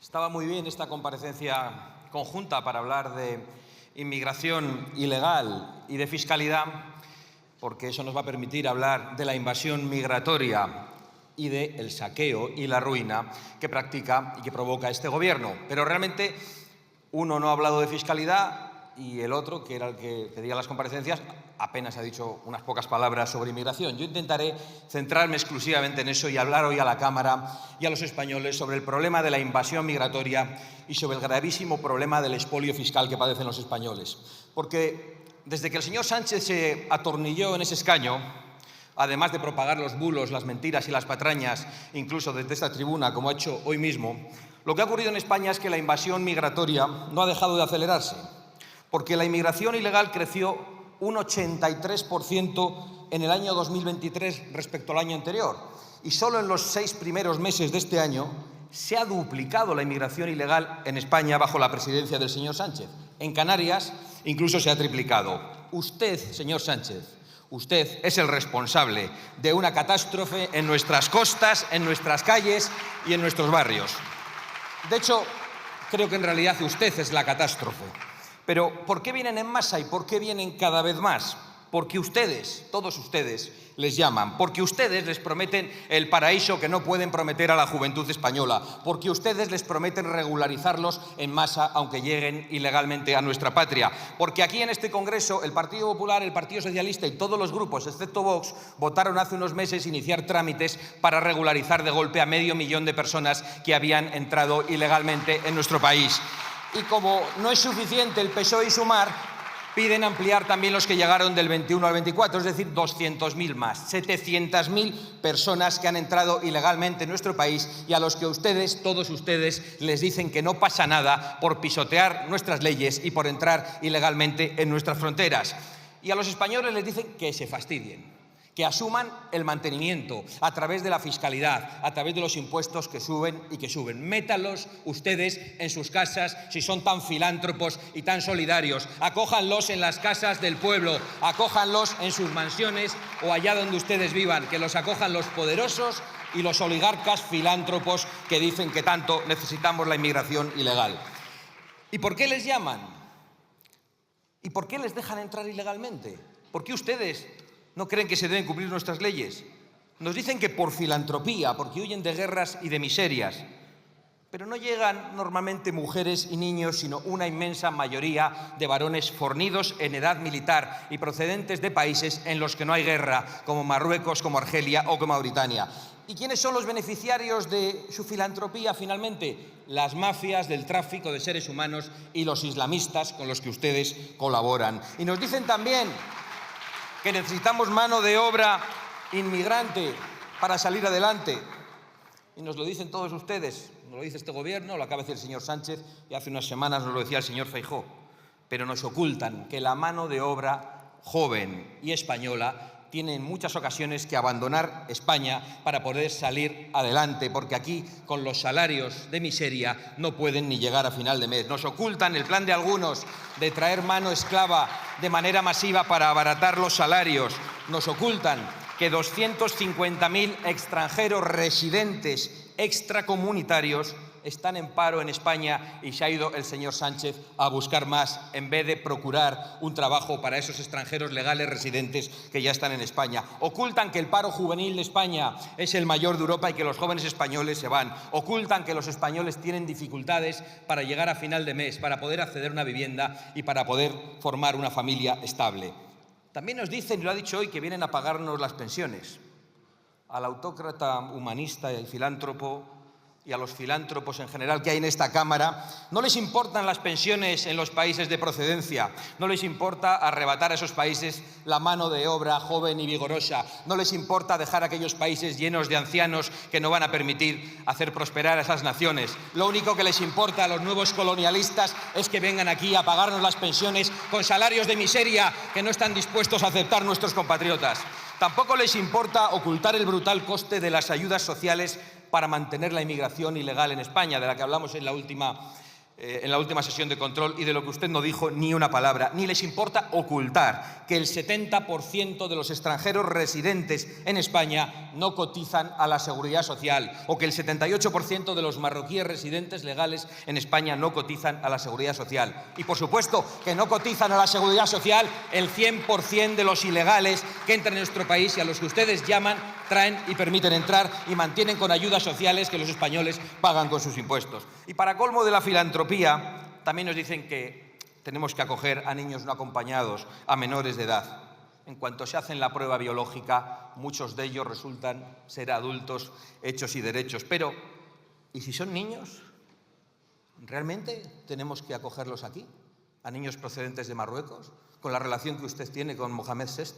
Estaba muy bien esta comparecencia conjunta para hablar de inmigración ilegal y de fiscalidad, porque eso nos va a permitir hablar de la invasión migratoria y del saqueo y la ruina que practica y que provoca este gobierno. Pero realmente uno no ha hablado de fiscalidad y el otro, que era el que pedía las comparecencias, apenas ha dicho unas pocas palabras sobre inmigración. Yo intentaré centrarme exclusivamente en eso y hablar hoy a la Cámara y a los españoles sobre el problema de la invasión migratoria y sobre el gravísimo problema del expolio fiscal que padecen los españoles. Porque desde que el señor Sánchez se atornilló en ese escaño, además de propagar los bulos, las mentiras y las patrañas, incluso desde esta tribuna, como ha hecho hoy mismo, lo que ha ocurrido en España es que la invasión migratoria no ha dejado de acelerarse, porque la inmigración ilegal creció un 83% en el año 2023 respecto al año anterior. Y solo en los 6 primeros meses de este año se ha duplicado la inmigración ilegal en España bajo la presidencia del señor Sánchez. En Canarias incluso se ha triplicado. Usted, señor Sánchez, usted es el responsable de una catástrofe en nuestras costas, en nuestras calles y en nuestros barrios. De hecho, creo que en realidad usted es la catástrofe. Pero ¿por qué vienen en masa y por qué vienen cada vez más? Porque ustedes, todos ustedes, les llaman, porque ustedes les prometen el paraíso que no pueden prometer a la juventud española, porque ustedes les prometen regularizarlos en masa aunque lleguen ilegalmente a nuestra patria, porque aquí en este Congreso el Partido Popular, el Partido Socialista y todos los grupos, excepto Vox, votaron hace unos meses iniciar trámites para regularizar de golpe a 500 000 de personas que habían entrado ilegalmente en nuestro país. Y como no es suficiente el PSOE y Sumar, piden ampliar también los que llegaron del 21 al 24, es decir, 200.000 más, 700.000 personas que han entrado ilegalmente en nuestro país y a los que ustedes, todos ustedes, les dicen que no pasa nada por pisotear nuestras leyes y por entrar ilegalmente en nuestras fronteras. Y a los españoles les dicen que se fastidien, que asuman el mantenimiento a través de la fiscalidad, a través de los impuestos que suben y que suben. Métanlos ustedes en sus casas si son tan filántropos y tan solidarios. Acójanlos en las casas del pueblo, acójanlos en sus mansiones o allá donde ustedes vivan, que los acojan los poderosos y los oligarcas filántropos que dicen que tanto necesitamos la inmigración ilegal. ¿Y por qué les llaman? ¿Y por qué les dejan entrar ilegalmente? ¿Por qué ustedes no creen que se deben cumplir nuestras leyes? Nos dicen que por filantropía, porque huyen de guerras y de miserias. Pero no llegan normalmente mujeres y niños, sino una inmensa mayoría de varones fornidos en edad militar y procedentes de países en los que no hay guerra, como Marruecos, como Argelia o como Mauritania. ¿Y quiénes son los beneficiarios de su filantropía, finalmente? Las mafias del tráfico de seres humanos y los islamistas con los que ustedes colaboran. Y nos dicen también que necesitamos mano de obra inmigrante para salir adelante. Y nos lo dicen todos ustedes, nos lo dice este gobierno, lo acaba de decir el señor Sánchez y hace unas semanas nos lo decía el señor Feijóo. Pero nos ocultan que la mano de obra joven y española tiene en muchas ocasiones que abandonar España para poder salir adelante, porque aquí, con los salarios de miseria, no pueden ni llegar a final de mes. Nos ocultan el plan de algunos de traer mano esclava de manera masiva para abaratar los salarios. Nos ocultan que 250.000 extranjeros residentes extracomunitarios están en paro en España y se ha ido el señor Sánchez a buscar más en vez de procurar un trabajo para esos extranjeros legales residentes que ya están en España. Ocultan que el paro juvenil de España es el mayor de Europa y que los jóvenes españoles se van. Ocultan que los españoles tienen dificultades para llegar a final de mes, para poder acceder a una vivienda y para poder formar una familia estable. También nos dicen, y lo ha dicho hoy, que vienen a pagarnos las pensiones. Al autócrata humanista y filántropo y a los filántropos en general que hay en esta Cámara, no les importan las pensiones en los países de procedencia, no les importa arrebatar a esos países la mano de obra joven y vigorosa, no les importa dejar a aquellos países llenos de ancianos que no van a permitir hacer prosperar a esas naciones. Lo único que les importa a los nuevos colonialistas es que vengan aquí a pagarnos las pensiones con salarios de miseria que no están dispuestos a aceptar nuestros compatriotas. Tampoco les importa ocultar el brutal coste de las ayudas sociales para mantener la inmigración ilegal en España, de la que hablamos en la última en la última sesión de control y de lo que usted no dijo ni una palabra, ni les importa ocultar que el 70% de los extranjeros residentes en España no cotizan a la Seguridad Social o que el 78% de los marroquíes residentes legales en España no cotizan a la Seguridad Social. Y, por supuesto, que no cotizan a la Seguridad Social el 100% de los ilegales que entran en nuestro país y a los que ustedes llaman, traen y permiten entrar y mantienen con ayudas sociales que los españoles pagan con sus impuestos. Y para colmo de la filantropía, también nos dicen que tenemos que acoger a niños no acompañados, a menores de edad. En cuanto se hacen la prueba biológica, muchos de ellos resultan ser adultos hechos y derechos. Pero, ¿y si son niños? ¿Realmente tenemos que acogerlos aquí? ¿A niños procedentes de Marruecos? ¿Con la relación que usted tiene con Mohamed VI?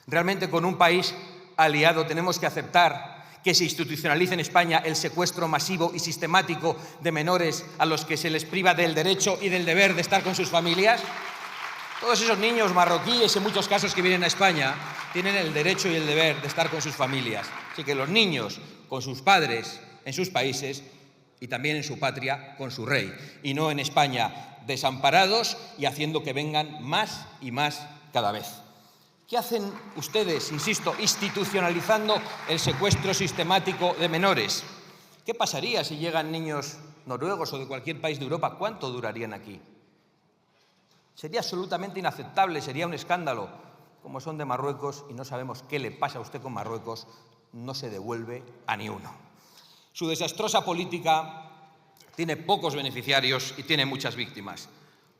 ¿Realmente con un país aliado tenemos que aceptar que se institucionalice en España el secuestro masivo y sistemático de menores a los que se les priva del derecho y del deber de estar con sus familias? Todos esos niños marroquíes, en muchos casos que vienen a España, tienen el derecho y el deber de estar con sus familias. Así que los niños con sus padres en sus países y también en su patria con su rey, y no en España desamparados y haciendo que vengan más y más cada vez. ¿Qué hacen ustedes, insisto, institucionalizando el secuestro sistemático de menores? ¿Qué pasaría si llegan niños noruegos o de cualquier país de Europa? ¿Cuánto durarían aquí? Sería absolutamente inaceptable, sería un escándalo. Como son de Marruecos y no sabemos qué le pasa a usted con Marruecos, no se devuelve a ni uno. Su desastrosa política tiene pocos beneficiarios y tiene muchas víctimas.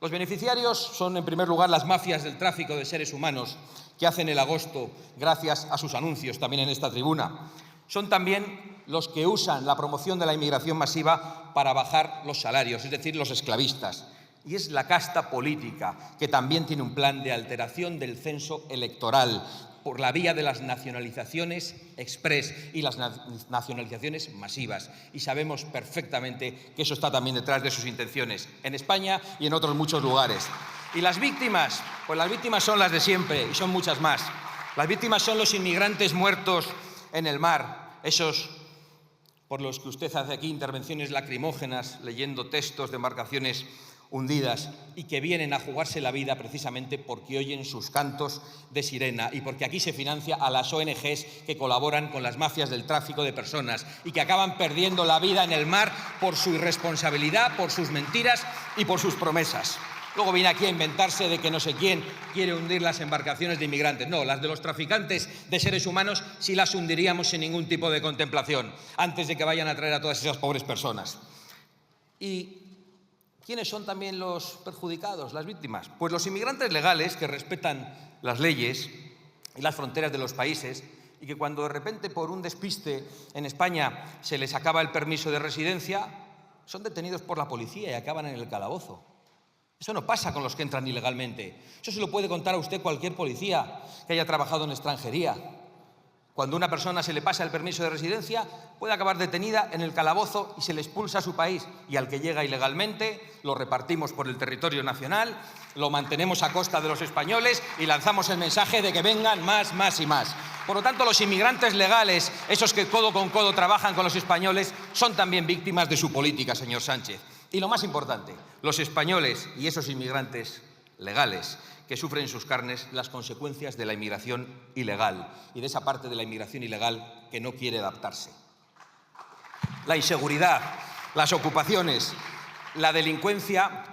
Los beneficiarios son, en primer lugar, las mafias del tráfico de seres humanos que hacen el agosto gracias a sus anuncios también en esta tribuna. Son también los que usan la promoción de la inmigración masiva para bajar los salarios, es decir, los esclavistas. Y es la casta política que también tiene un plan de alteración del censo electoral por la vía de las nacionalizaciones express y las nacionalizaciones masivas. Y sabemos perfectamente que eso está también detrás de sus intenciones, en España y en otros muchos lugares. ¿Y las víctimas? Pues las víctimas son las de siempre y son muchas más. Las víctimas son los inmigrantes muertos en el mar, esos por los que usted hace aquí intervenciones lacrimógenas, leyendo textos de embarcaciones hundidas y que vienen a jugarse la vida precisamente porque oyen sus cantos de sirena y porque aquí se financia a las ONGs que colaboran con las mafias del tráfico de personas y que acaban perdiendo la vida en el mar por su irresponsabilidad, por sus mentiras y por sus promesas. Luego viene aquí a inventarse de que no sé quién quiere hundir las embarcaciones de inmigrantes. No, las de los traficantes de seres humanos sí las hundiríamos sin ningún tipo de contemplación, antes de que vayan a traer a todas esas pobres personas. ¿Y quiénes son también los perjudicados, las víctimas? Pues los inmigrantes legales que respetan las leyes y las fronteras de los países y que cuando de repente por un despiste en España se les acaba el permiso de residencia, son detenidos por la policía y acaban en el calabozo. Eso no pasa con los que entran ilegalmente. Eso se lo puede contar a usted cualquier policía que haya trabajado en extranjería. Cuando a una persona se le pasa el permiso de residencia, puede acabar detenida en el calabozo y se le expulsa a su país. Y al que llega ilegalmente, lo repartimos por el territorio nacional, lo mantenemos a costa de los españoles y lanzamos el mensaje de que vengan más, más y más. Por lo tanto, los inmigrantes legales, esos que codo con codo trabajan con los españoles, son también víctimas de su política, señor Sánchez. Y lo más importante, los españoles y esos inmigrantes legales que sufren en sus carnes las consecuencias de la inmigración ilegal y de esa parte de la inmigración ilegal que no quiere adaptarse. La inseguridad, las ocupaciones, la delincuencia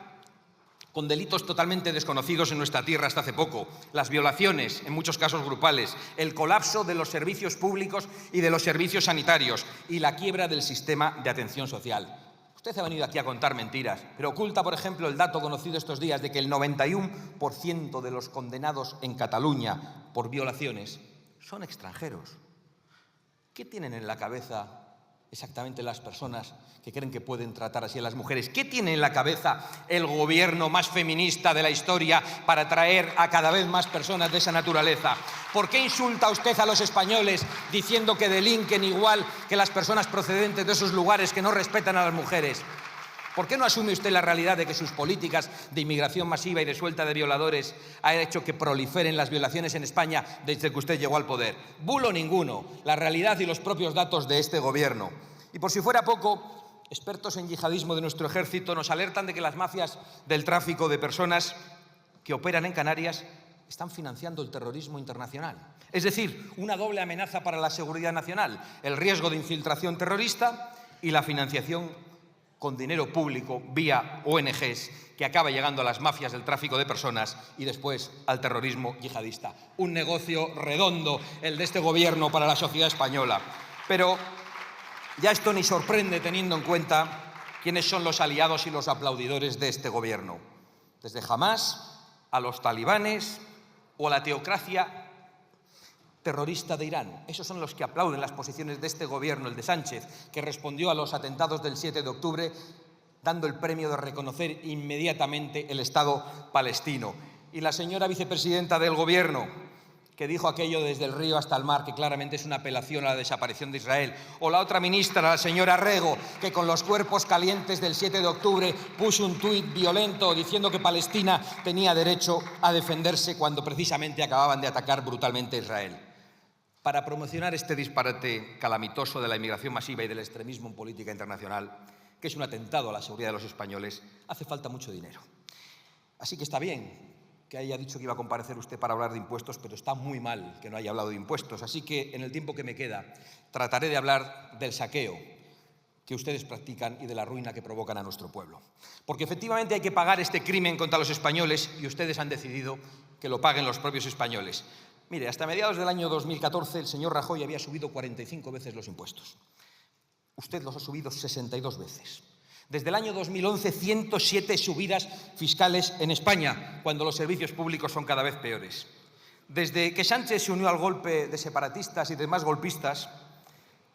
con delitos totalmente desconocidos en nuestra tierra hasta hace poco, las violaciones, en muchos casos grupales, el colapso de los servicios públicos y de los servicios sanitarios y la quiebra del sistema de atención social. Usted ha venido aquí a contar mentiras, pero oculta, por ejemplo, el dato conocido estos días de que el 91% de los condenados en Cataluña por violaciones son extranjeros. ¿Qué tienen en la cabeza exactamente las personas que creen que pueden tratar así a las mujeres? ¿Qué tiene en la cabeza el gobierno más feminista de la historia para atraer a cada vez más personas de esa naturaleza? ¿Por qué insulta usted a los españoles diciendo que delinquen igual que las personas procedentes de esos lugares que no respetan a las mujeres? ¿Por qué no asume usted la realidad de que sus políticas de inmigración masiva y de suelta de violadores ha hecho que proliferen las violaciones en España desde que usted llegó al poder? Bulo ninguno, la realidad y los propios datos de este gobierno. Y por si fuera poco, expertos en yihadismo de nuestro ejército nos alertan de que las mafias del tráfico de personas que operan en Canarias están financiando el terrorismo internacional. Es decir, una doble amenaza para la seguridad nacional, el riesgo de infiltración terrorista y la financiación con dinero público vía ONGs que acaba llegando a las mafias del tráfico de personas y después al terrorismo yihadista. Un negocio redondo el de este gobierno para la sociedad española. Pero ya esto ni sorprende teniendo en cuenta quiénes son los aliados y los aplaudidores de este gobierno. Desde Hamás a los talibanes o a la teocracia terrorista de Irán. Esos son los que aplauden las posiciones de este gobierno, el de Sánchez, que respondió a los atentados del 7 de octubre dando el premio de reconocer inmediatamente el Estado palestino. Y la señora vicepresidenta del gobierno, que dijo aquello desde el río hasta el mar, que claramente es una apelación a la desaparición de Israel. O la otra ministra, la señora Rego, que con los cuerpos calientes del 7 de octubre puso un tuit violento diciendo que Palestina tenía derecho a defenderse cuando precisamente acababan de atacar brutalmente a Israel. Para promocionar este disparate calamitoso de la inmigración masiva y del extremismo en política internacional, que es un atentado a la seguridad de los españoles, hace falta mucho dinero. Así que está bien que haya dicho que iba a comparecer usted para hablar de impuestos, pero está muy mal que no haya hablado de impuestos. Así que en el tiempo que me queda trataré de hablar del saqueo que ustedes practican y de la ruina que provocan a nuestro pueblo. Porque efectivamente hay que pagar este crimen contra los españoles y ustedes han decidido que lo paguen los propios españoles. Mire, hasta mediados del año 2014 el señor Rajoy había subido 45 veces los impuestos. Usted los ha subido 62 veces. Desde el año 2011, 107 subidas fiscales en España, cuando los servicios públicos son cada vez peores. Desde que Sánchez se unió al golpe de separatistas y demás golpistas,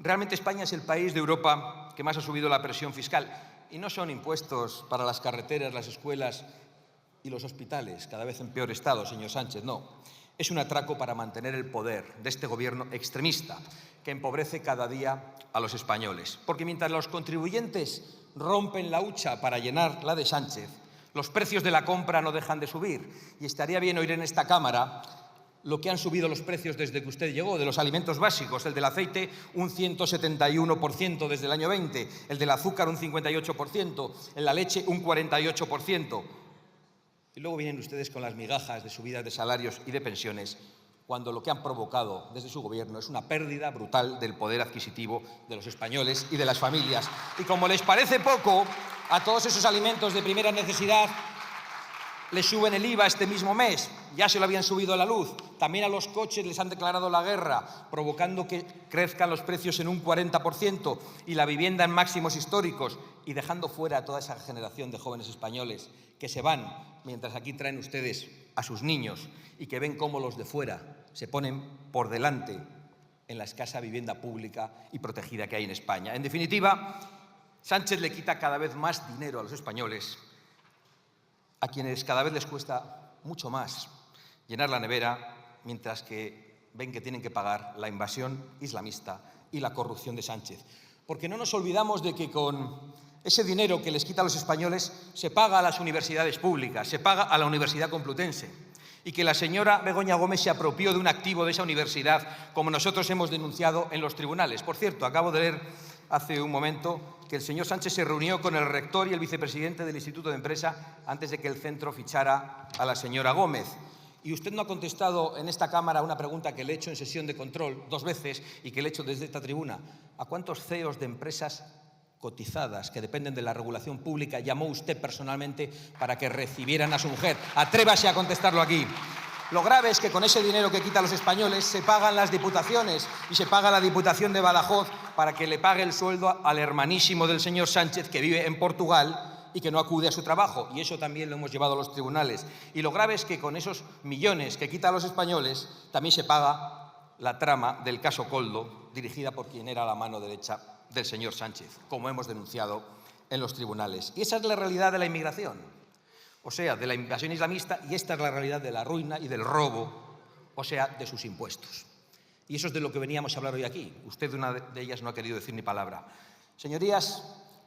realmente España es el país de Europa que más ha subido la presión fiscal. Y no son impuestos para las carreteras, las escuelas y los hospitales, cada vez en peor estado, señor Sánchez, no. Es un atraco para mantener el poder de este gobierno extremista que empobrece cada día a los españoles. Porque mientras los contribuyentes rompen la hucha para llenar la de Sánchez, los precios de la compra no dejan de subir. Y estaría bien oír en esta Cámara lo que han subido los precios desde que usted llegó, de los alimentos básicos. El del aceite un 171% desde el año 20, el del azúcar un 58%, en la leche un 48%. Y luego vienen ustedes con las migajas de subidas de salarios y de pensiones, cuando lo que han provocado desde su gobierno es una pérdida brutal del poder adquisitivo de los españoles y de las familias. Y como les parece poco, a todos esos alimentos de primera necesidad les suben el IVA este mismo mes. Ya se lo habían subido a la luz. También a los coches les han declarado la guerra, provocando que crezcan los precios en un 40% y la vivienda en máximos históricos, y dejando fuera a toda esa generación de jóvenes españoles que se van mientras aquí traen ustedes a sus niños y que ven cómo los de fuera se ponen por delante en la escasa vivienda pública y protegida que hay en España. En definitiva, Sánchez le quita cada vez más dinero a los españoles, a quienes cada vez les cuesta mucho más llenar la nevera, mientras que ven que tienen que pagar la invasión islamista y la corrupción de Sánchez. Porque no nos olvidamos de que con ese dinero que les quita a los españoles se paga a las universidades públicas, se paga a la Universidad Complutense, y que la señora Begoña Gómez se apropió de un activo de esa universidad, como nosotros hemos denunciado en los tribunales. Por cierto, acabo de leer hace un momento que el señor Sánchez se reunió con el rector y el vicepresidente del Instituto de Empresa antes de que el centro fichara a la señora Gómez. Y usted no ha contestado en esta Cámara una pregunta que le he hecho en sesión de control 2 veces y que le he hecho desde esta tribuna. ¿A cuántos CEOs de empresas cotizadas que dependen de la regulación pública llamó usted personalmente para que recibieran a su mujer? Atrévase a contestarlo aquí. Lo grave es que con ese dinero que quitan los españoles se pagan las diputaciones y se paga la Diputación de Badajoz para que le pague el sueldo al hermanísimo del señor Sánchez, que vive en Portugal y que no acude a su trabajo, y eso también lo hemos llevado a los tribunales. Y lo grave es que con esos millones que quitan los españoles también se paga la trama del caso Koldo, dirigida por quien era la mano derecha del señor Sánchez, como hemos denunciado en los tribunales. Y esa es la realidad de la inmigración, o sea, de la invasión islamista, y esta es la realidad de la ruina y del robo, o sea, de sus impuestos. Y eso es de lo que veníamos a hablar hoy aquí. Usted de una de ellas no ha querido decir ni palabra. Señorías,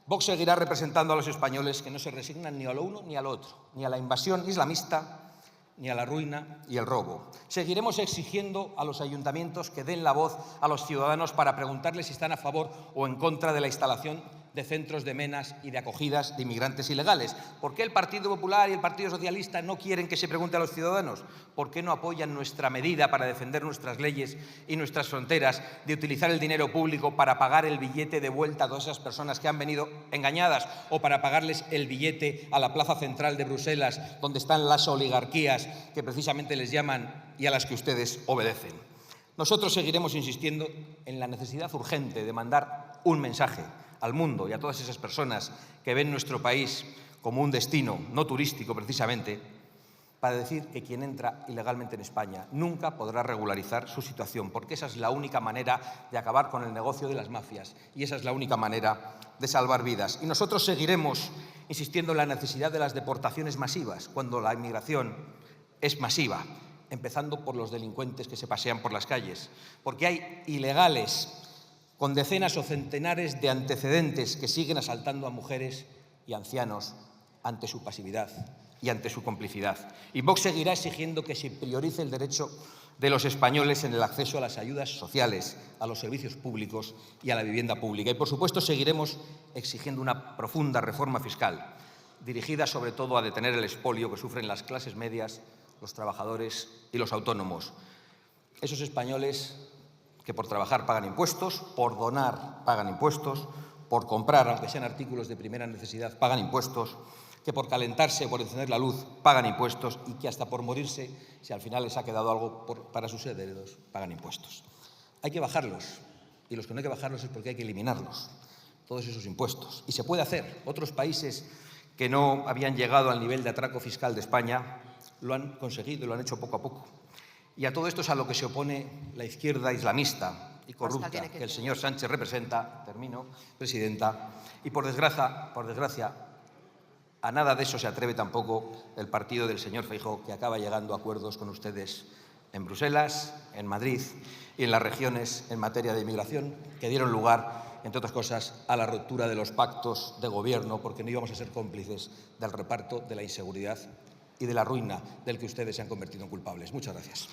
Vox seguirá representando a los españoles que no se resignan ni a lo uno ni a lo otro, ni a la invasión islamista, ni a la ruina y el robo. Seguiremos exigiendo a los ayuntamientos que den la voz a los ciudadanos para preguntarles si están a favor o en contra de la instalación de centros de menas y de acogidas de inmigrantes ilegales. ¿Por qué el Partido Popular y el Partido Socialista no quieren que se pregunte a los ciudadanos? ¿Por qué no apoyan nuestra medida para defender nuestras leyes y nuestras fronteras de utilizar el dinero público para pagar el billete de vuelta a todas esas personas que han venido engañadas o para pagarles el billete a la plaza central de Bruselas, donde están las oligarquías que precisamente les llaman y a las que ustedes obedecen? Nosotros seguiremos insistiendo en la necesidad urgente de mandar un mensaje al mundo y a todas esas personas que ven nuestro país como un destino no turístico precisamente, para decir que quien entra ilegalmente en España nunca podrá regularizar su situación, porque esa es la única manera de acabar con el negocio de las mafias y esa es la única manera de salvar vidas. Y nosotros seguiremos insistiendo en la necesidad de las deportaciones masivas, cuando la inmigración es masiva, empezando por los delincuentes que se pasean por las calles, porque hay ilegales con decenas o centenares de antecedentes que siguen asaltando a mujeres y ancianos ante su pasividad y ante su complicidad. Y Vox seguirá exigiendo que se priorice el derecho de los españoles en el acceso a las ayudas sociales, a los servicios públicos y a la vivienda pública. Y, por supuesto, seguiremos exigiendo una profunda reforma fiscal, dirigida sobre todo a detener el expolio que sufren las clases medias, los trabajadores y los autónomos. Esos españoles que por trabajar pagan impuestos, por donar pagan impuestos, por comprar, aunque sean artículos de primera necesidad, pagan impuestos, que por calentarse o por encender la luz pagan impuestos y que hasta por morirse, si al final les ha quedado algo para sus herederos, pagan impuestos. Hay que bajarlos, y los que no hay que bajarlos es porque hay que eliminarlos, todos esos impuestos. Y se puede hacer. Otros países que no habían llegado al nivel de atraco fiscal de España lo han conseguido y lo han hecho poco a poco. Y a todo esto es a lo que se opone la izquierda islamista y corrupta que el señor Sánchez representa, termino, presidenta, y por desgracia, a nada de eso se atreve tampoco el partido del señor Feijóo, que acaba llegando a acuerdos con ustedes en Bruselas, en Madrid y en las regiones en materia de inmigración, que dieron lugar, entre otras cosas, a la ruptura de los pactos de gobierno, porque no íbamos a ser cómplices del reparto, de la inseguridad y de la ruina del que ustedes se han convertido en culpables. Muchas gracias.